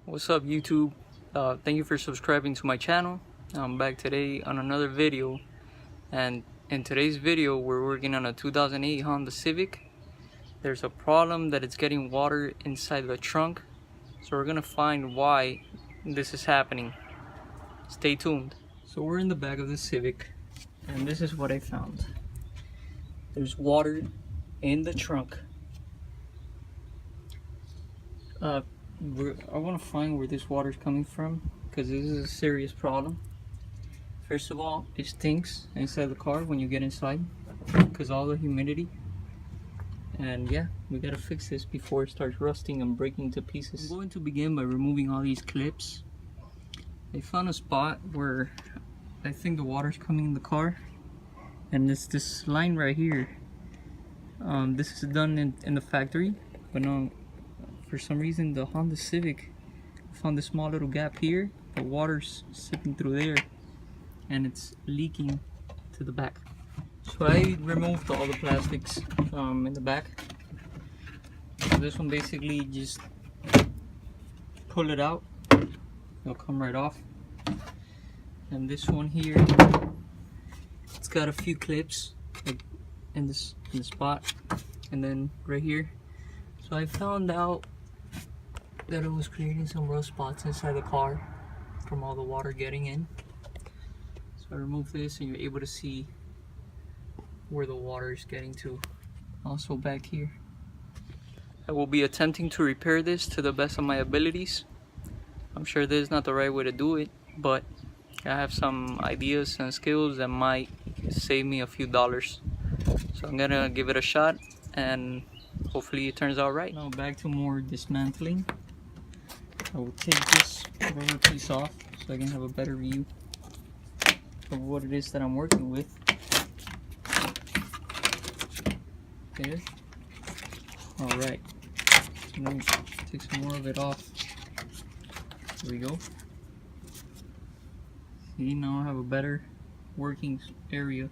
What's up, YouTube? Thank you for subscribing to my channel. I'm back today on another video, and in today's video we're working on a 2008 Honda Civic. There's a problem that it's getting water inside the trunk, so we're gonna find why this is happening. Stay tuned. So we're in the back of the Civic, and this is what I found. There's water in the trunk. I want to find where this water is coming from, because this is a serious problem. First of all, it stinks inside the car when you get inside because all the humidity. And yeah, we gotta fix this before it starts rusting and breaking to pieces. I'm going to begin by removing all these clips. I found a spot where I think the water's coming in the car, and it's this line right here. This is done in the factory, but no. For some reason, the Honda Civic found this small little gap here. The water's seeping through there, and it's leaking to the back. So I removed all the plastics in the back. So this one basically just pull it out, it'll come right off. And this one here, it's got a few clips like in this spot, and then right here. So I found out that it was creating some rust spots inside the car from all the water getting in. So I removed this, and you're able to see where the water is getting to. Also back here. I will be attempting to repair this to the best of my abilities. I'm sure this is not the right way to do it, but I have some ideas and skills that might save me a few dollars. So I'm gonna give it a shot, and hopefully it turns out right. Now back to more dismantling. I will take this rubber piece off so I can have a better view of what it is that I'm working with. There. Alright. So now take some more of it off. There we go. See, now I have a better working area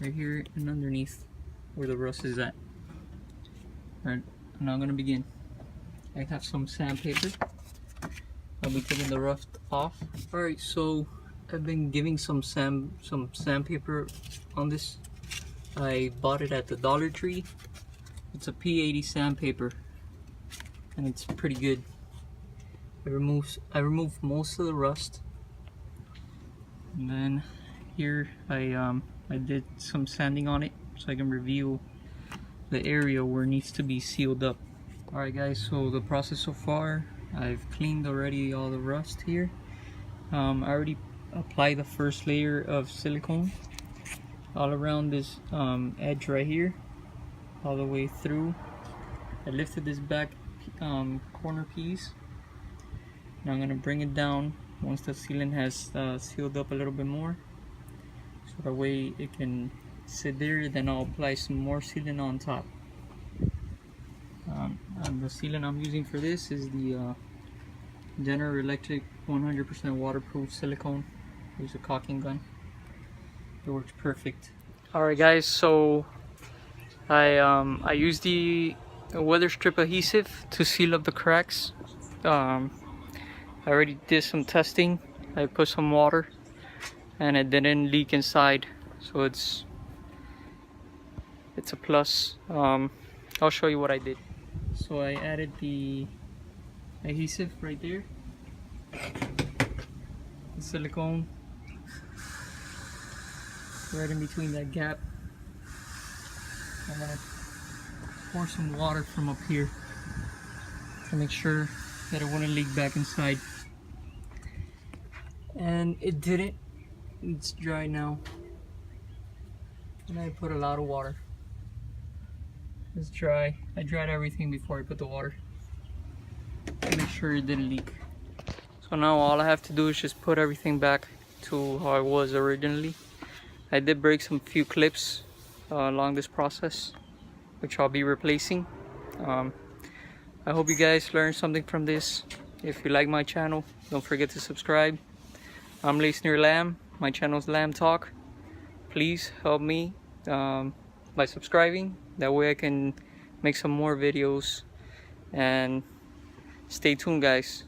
right here and underneath where the rust is at. Alright, now I'm gonna begin. I have some sandpaper. I'll be taking the rust off. Alright, so I've been giving some sandpaper on this. I bought it at the Dollar Tree. It's a P80 sandpaper, and it's pretty good. I removed most of the rust, and then here I did some sanding on it so I can reveal the area where it needs to be sealed up. Alright guys, so the process so far, I've cleaned already all the rust here. I already applied the first layer of silicone all around this edge right here, all the way through. I lifted this back corner piece. Now I'm going to bring it down once the sealant has sealed up a little bit more, so that way it can sit there. Then I'll apply some more sealant on top. And the sealant I'm using for this is the General Electric 100% waterproof silicone. Use a caulking gun. It works perfect. Alright guys, so I used the weather strip adhesive to seal up the cracks. I already did some testing. I put some water and it didn't leak inside, so it's a plus. I'll show you what I did. So I added the adhesive right there, the silicone right in between that gap. I'm gonna pour some water from up here to make sure that it wouldn't leak back inside, and it didn't. It's dry now, and I put a lot of water. It's dry. I dried everything before I put the water to make sure it didn't leak. So now all I have to do is just put everything back to how it was originally. I did break some few clips along this process, which I'll be replacing. I hope you guys learned something from this. If you like my channel, don't forget to subscribe. I'm Listener Lamb. My channel's Lamb Talk. Please help me by subscribing. That way I can make some more videos, and stay tuned guys.